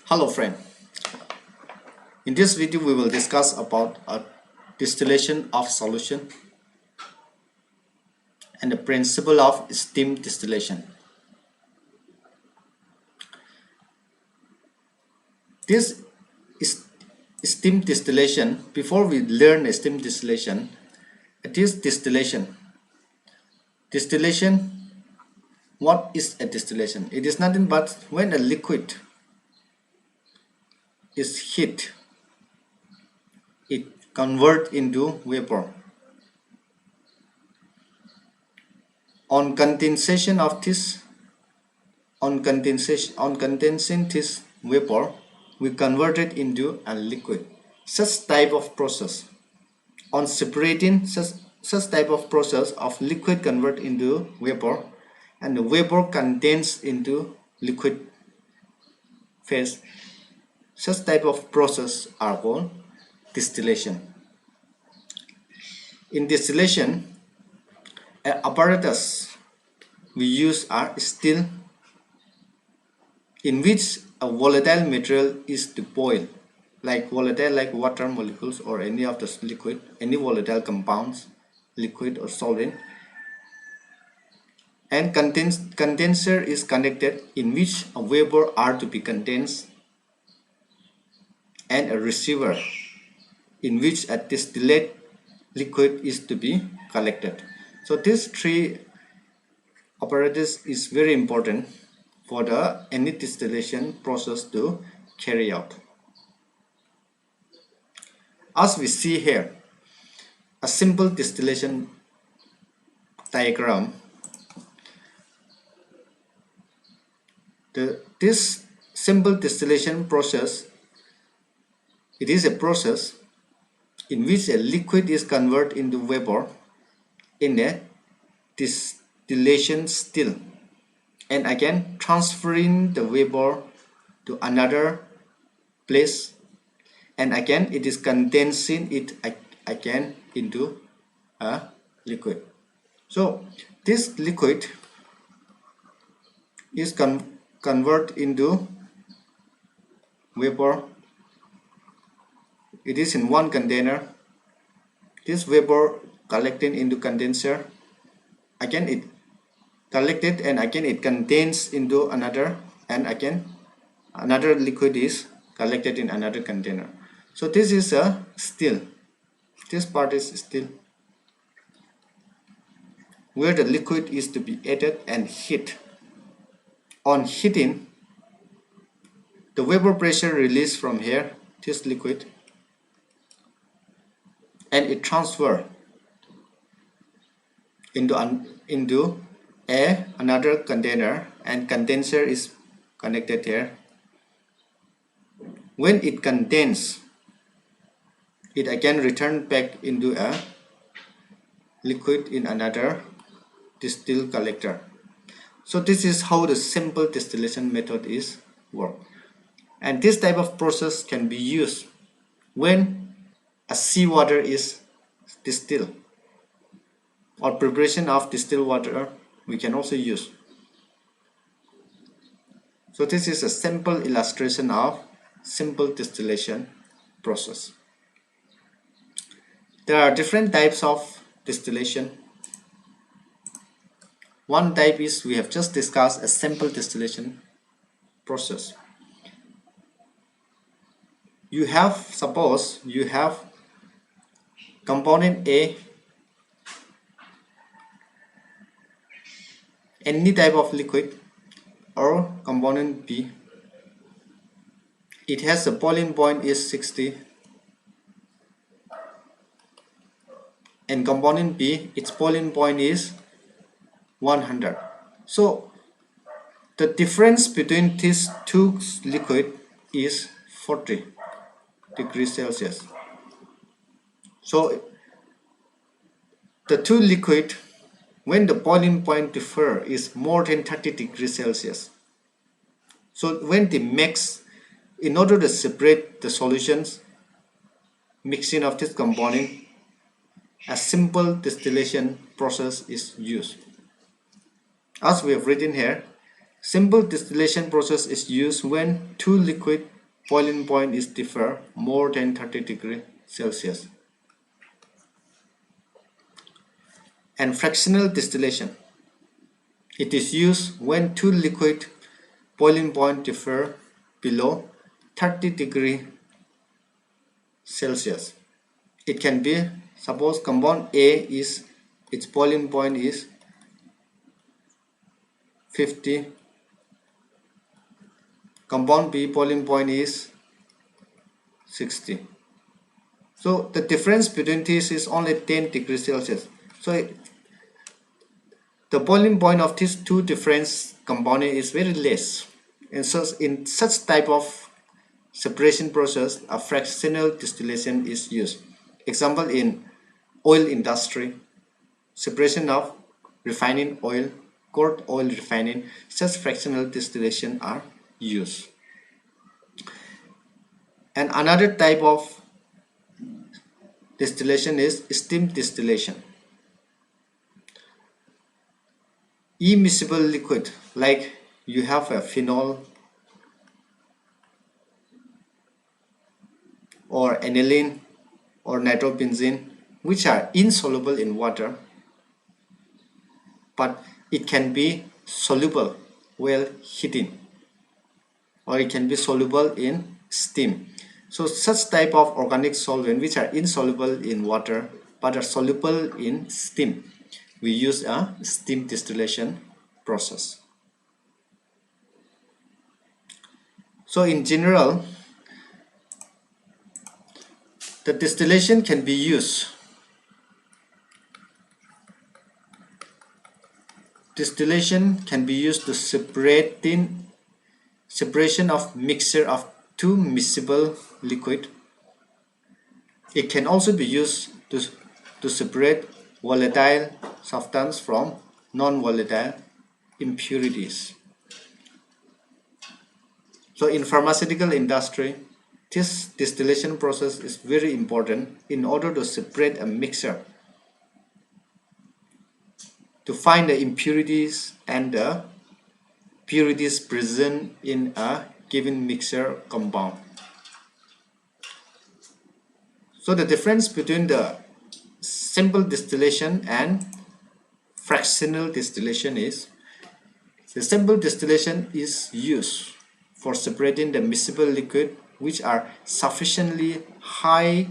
Hello friend, in this video we will discuss about a distillation of solution and the principle of steam distillation. This is steam distillation. Before we learn steam distillation, it is distillation. Distillation, what is a distillation? It is nothing but when a liquid is heat, it converts into vapor. On condensing this vapor, we convert it into a liquid. Such type of process, on separating such type of process of liquid convert into vapor, and the vapor condense into liquid phase. Such type of process are called distillation. In distillation, an apparatus we use are steel, in which a volatile material is to boil, like water molecules or any of the liquid, any volatile compounds, liquid or solvent, and condenser is connected, in which a vapor are to be condensed, and a receiver in which a distillate liquid is to be collected. So these three apparatus is very important for any distillation process to carry out. As we see here, a simple distillation diagram. This simple distillation process, it is a process in which a liquid is converted into vapor in a distillation still, and again transferring the vapor to another place, and again it is condensing it again into a liquid. So this liquid is converted into vapor. It is in one container. This vapor collected into condenser, again it collected, and again it condenses into another, and again another liquid is collected in another container. So this is a still. This part is still, where the liquid is to be added and heat. On heating, the vapor pressure released from here, this liquid, and it transfer into another container, and condenser is connected here. When it condenses, it again return back into a liquid in another distill collector. So this is how the simple distillation method is work. And this type of process can be used when a seawater is distilled, or preparation of distilled water we can also use. So this is a simple illustration of simple distillation process. There are different types of distillation. One type is, we have just discussed, a simple distillation process. You have, suppose you have component A, any type of liquid, or component B. It has a boiling point is 60, and component B, its boiling point is 100. So the difference between these two liquid is 40 degrees Celsius. So the two liquid, when the boiling point differ, is more than 30 degrees Celsius. So when they mix, in order to separate the solutions, mixing of this component, a simple distillation process is used. As we have written here, simple distillation process is used when two liquids boiling point is differ more than 30 degrees Celsius. And fractional distillation. It is used when two liquid boiling point differ below 30 degrees Celsius. It can be, suppose compound A is, its boiling point is 50, compound B boiling point is 60. So the difference between these is only 10 degrees Celsius. So the boiling point of these two different components is very less. And so in such type of separation process, a fractional distillation is used. Example, in oil industry, separation of refining oil, crude oil refining, such fractional distillation are used. And another type of distillation is steam distillation. Immiscible liquid, like you have a phenol or aniline or nitrobenzene, which are insoluble in water, but it can be soluble while heating, or it can be soluble in steam. So such type of organic solvent which are insoluble in water but are soluble in steam, we use a steam distillation process. So in general, the distillation can be used. Distillation can be used to separation of mixture of two miscible liquid. It can also be used to separate volatile substance from non-volatile impurities. So in pharmaceutical industry, this distillation process is very important in order to separate a mixture, to find the impurities and the purities present in a given mixture compound. So the difference between the simple distillation and fractional distillation is, the simple distillation is used for separating the miscible liquid which are sufficiently high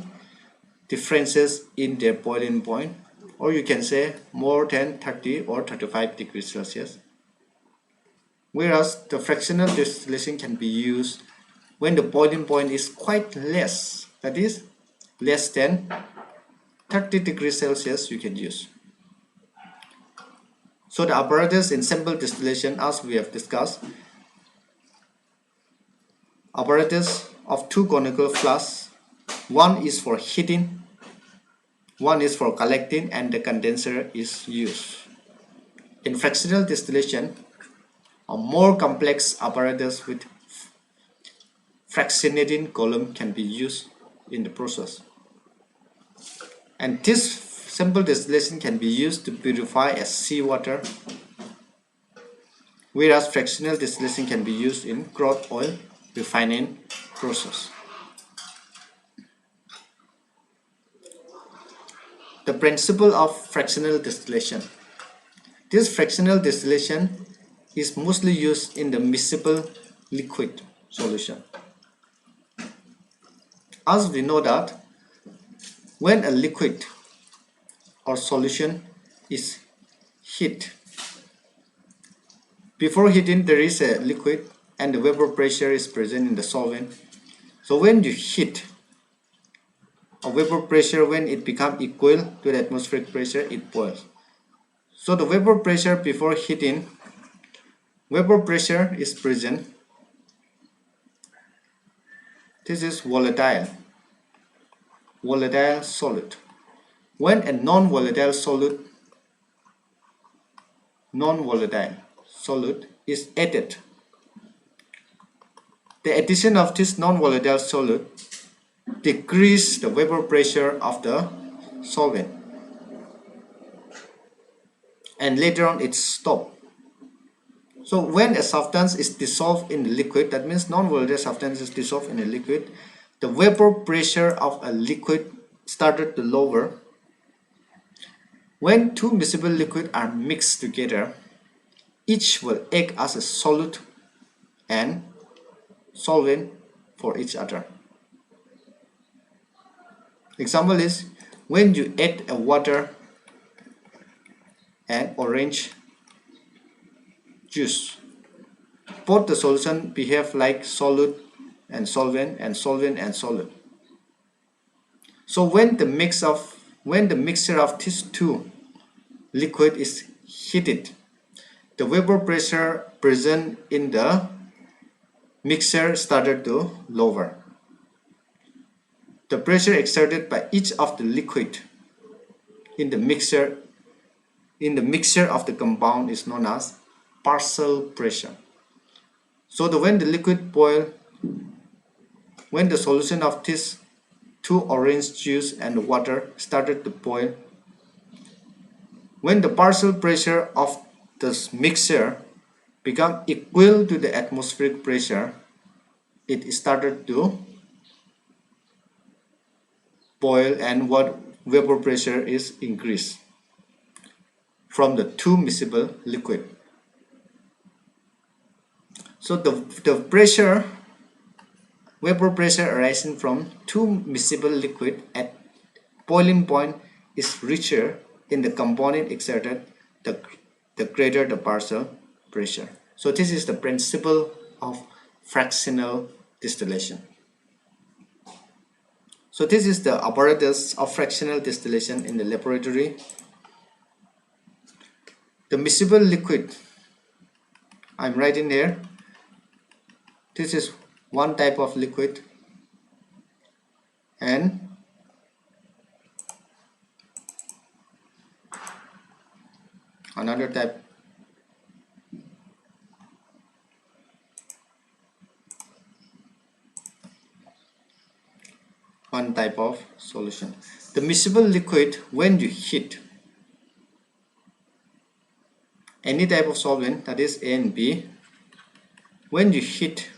differences in their boiling point, or you can say more than 30 or 35 degrees Celsius. Whereas the fractional distillation can be used when the boiling point is quite less, that is less than 30 degrees Celsius you can use. So the apparatus in simple distillation, as we have discussed, apparatus of two conical flasks, one is for heating, one is for collecting, and the condenser is used. In fractional distillation, a more complex apparatus with fractionating column can be used in the process. And this simple distillation can be used to purify as seawater, whereas fractional distillation can be used in crude oil refining process. The principle of fractional distillation. This fractional distillation is mostly used in the miscible liquid solution. As we know that when a liquid or solution is heat, before heating there is a liquid and the vapor pressure is present in the solvent. So when you heat, a vapor pressure, when it becomes equal to the atmospheric pressure, it boils. So the vapor pressure before heating, vapor pressure is present. This is volatile solid. When a non-volatile solid is added, the addition of this non-volatile solid decrease the vapor pressure of the solvent, and later on it stops. So when a substance is dissolved in the liquid, that means non-volatile substance is dissolved in a liquid, the vapor pressure of a liquid started to lower. When two miscible liquids are mixed together, each will act as a solute and solvent for each other. Example is when you add a water and orange juice. Both the solution behave like solute and solvent and solvent and solute. So when the mixture of these two liquid is heated, the vapor pressure present in the mixture started to lower. The pressure exerted by each of the liquid in the mixture of the compound is known as partial pressure. So when the liquid boil, when the solution of this two orange juice and water started to boil, when the partial pressure of this mixture become equal to the atmospheric pressure, it started to boil and what vapor pressure is increased from the two miscible liquid. So the pressure, vapor pressure arising from two miscible liquid at boiling point is richer in the component exerted, the greater the partial pressure. So this is the principle of fractional distillation. So this is the apparatus of fractional distillation in the laboratory. The miscible liquid, I'm writing here, this is one type of liquid and another type. One type of solution. The miscible liquid, when you heat any type of solvent, that is A and B, when you heat,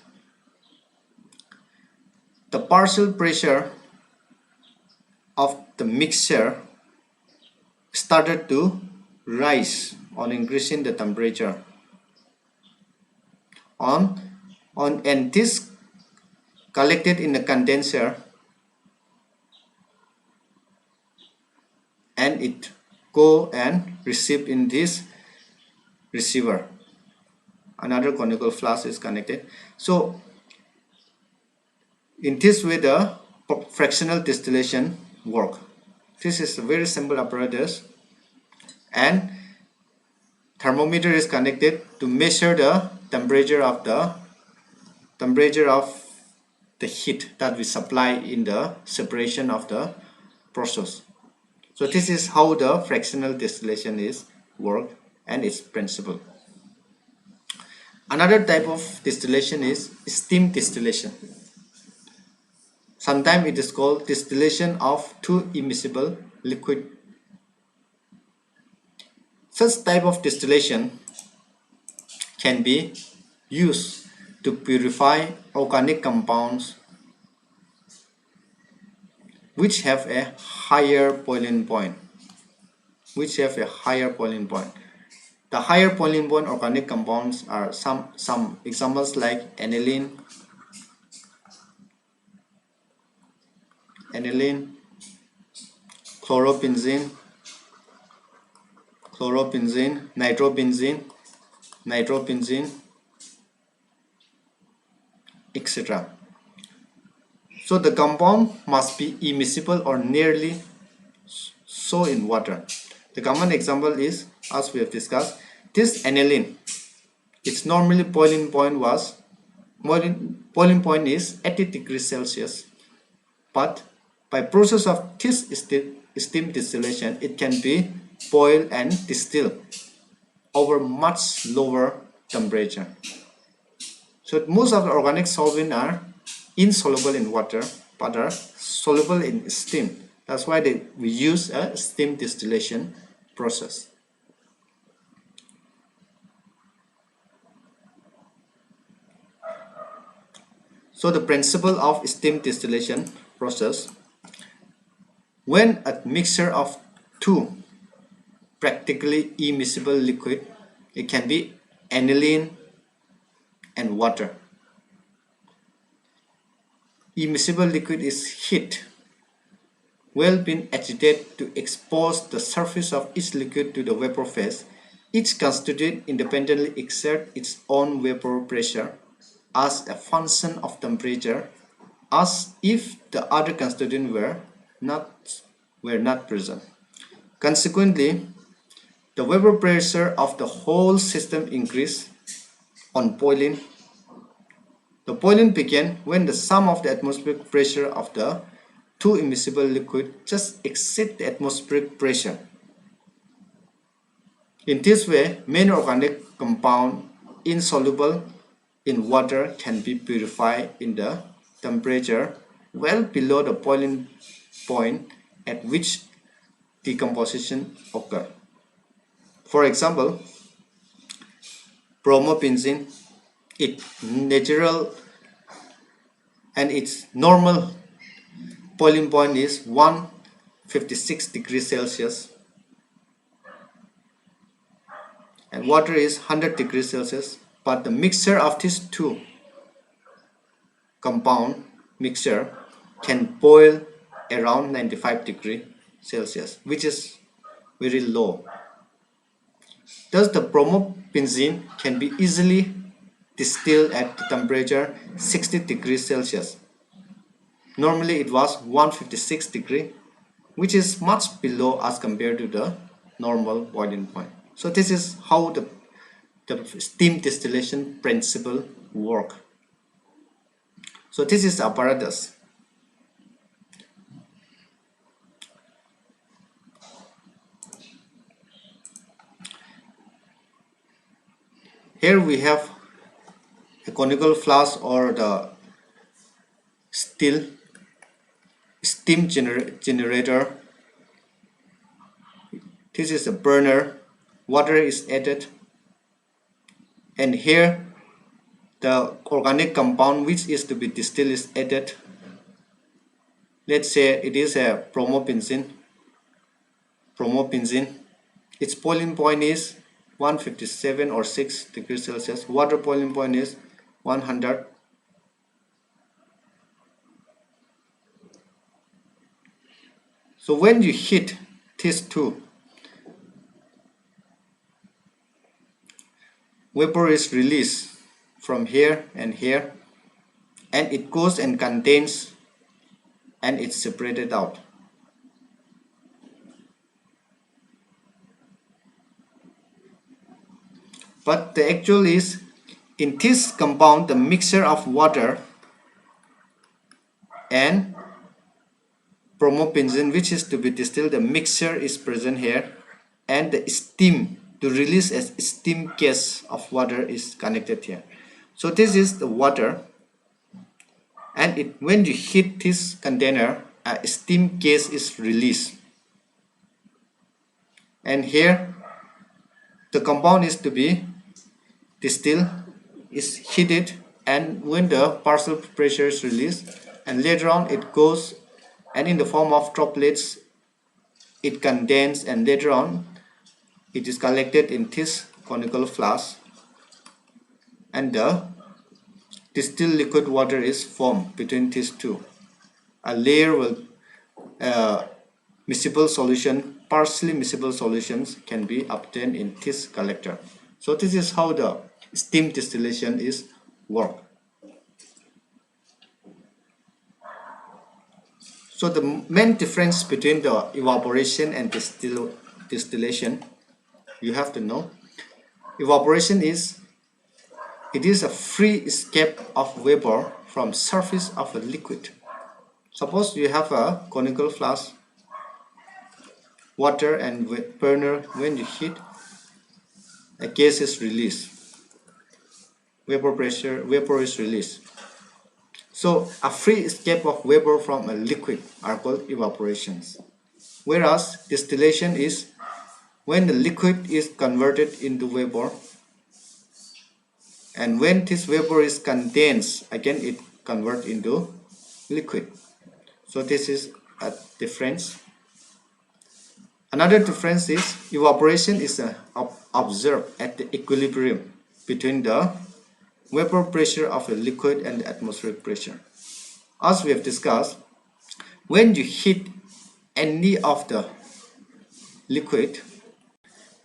the partial pressure of the mixture started to rise on increasing the temperature and this collected in the condenser and it go and receive in this receiver. Another conical flask is connected. So in this way the fractional distillation work. This is a very simple apparatus and thermometer is connected to measure the temperature of the heat that we supply in the separation of the process. So this is how the fractional distillation is work and its principle. Another type of distillation is steam distillation. Sometimes it is called distillation of two immiscible liquid. Such type of distillation can be used to purify organic compounds which have a higher boiling point. The higher boiling point organic compounds are some examples like aniline, chloropenzene, nitrobenzene, etc. So the compound must be immiscible or nearly so in water. The common example is, as we have discussed, this aniline. Its normally boiling point is 80 degrees Celsius, but by process of this steam distillation, it can be boiled and distilled over much lower temperature. So most of the organic solvents are insoluble in water but are soluble in steam. That's why we use a steam distillation process. So the principle of steam distillation process: when a mixture of two practically immiscible liquid, it can be aniline and water. Immiscible liquid is heat well been agitated to expose the surface of each liquid to the vapor phase. Each constituent independently exerts its own vapor pressure as a function of temperature, as if the other constituents were not present. Consequently, the vapor pressure of the whole system increased on boiling. The boiling began when the sum of the atmospheric pressure of the two immiscible liquids just exceed the atmospheric pressure. In this way, many organic compounds insoluble in water can be purified in the temperature well below the boiling point at which decomposition occurs. For example, bromobenzene, its natural and its normal boiling point is 156 degrees Celsius, and water is 100 degrees Celsius, but the mixture of these two compound mixture can boil around 95 degrees Celsius, which is very low. Thus the bromobenzene can be easily distilled at the temperature 60 degrees Celsius. Normally it was 156 degrees, which is much below as compared to the normal boiling point. So this is how the steam distillation principle work. So this is the apparatus. Here we have a conical flask or the steam generator. This is a burner. Water is added, and here the organic compound which is to be distilled is added. Let's say it is a bromobenzene. Its boiling point is 157 or 6 degrees Celsius. Water boiling point is 100. So when you heat these two, vapor is released from here, and it goes and contains, and it's separated out. But the actual is, in this compound, the mixture of water and bromobenzene which is to be distilled, the mixture is present here, and the steam to release a steam gas of water is connected here. So this is the water, and when you heat this container, a steam gas is released, and here the compound is to be distilled, is heated, and when the partial pressure is released, and later on it goes, and in the form of droplets it condenses, and later on it is collected in this conical flask, and the distilled liquid water is formed between these two. A layer with miscible solution, partially miscible solutions can be obtained in this collector. So this is how the steam distillation is work. So the main difference between the evaporation and distillation, you have to know. Evaporation is a free escape of vapor from surface of a liquid. Suppose you have a conical flask, water and burner. When you heat, a gas is released, vapor is released. So a free escape of vapor from a liquid are called evaporations. Whereas distillation is when the liquid is converted into vapor, and when this vapor is condensed, again it convert into liquid. So this is a difference. Another difference is evaporation is observed at the equilibrium between the vapor pressure of the liquid and the atmospheric pressure. As we have discussed, when you heat any of the liquid,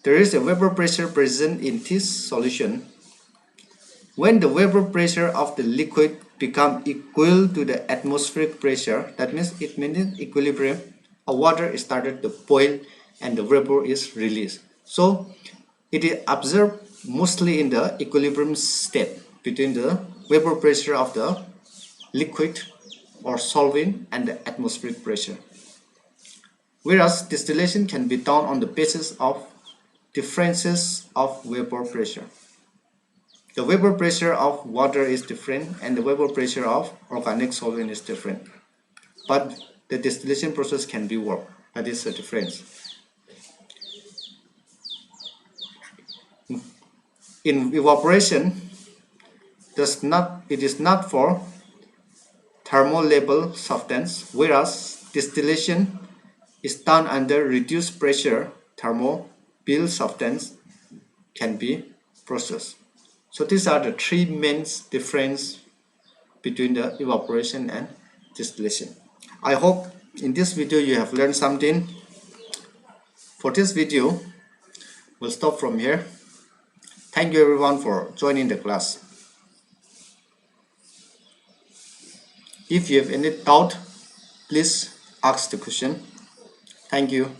there is a vapor pressure present in this solution. When the vapor pressure of the liquid becomes equal to the atmospheric pressure, that means it maintains equilibrium, water is started to boil and the vapor is released. So it is observed mostly in the equilibrium state between the vapor pressure of the liquid or solvent and the atmospheric pressure. Whereas distillation can be done on the basis of differences of vapor pressure. The vapor pressure of water is different and the vapor pressure of organic solvent is different. But the distillation process can be worked. That is the difference. In evaporation, it is not for thermolabile substance, whereas distillation is done under reduced pressure. Thermolabile substance can be processed. So these are the three main differences between the evaporation and distillation. I hope in this video you have learned something. For this video, we'll stop from here. Thank you everyone for joining the class. If you have any doubt, please ask the question. Thank you.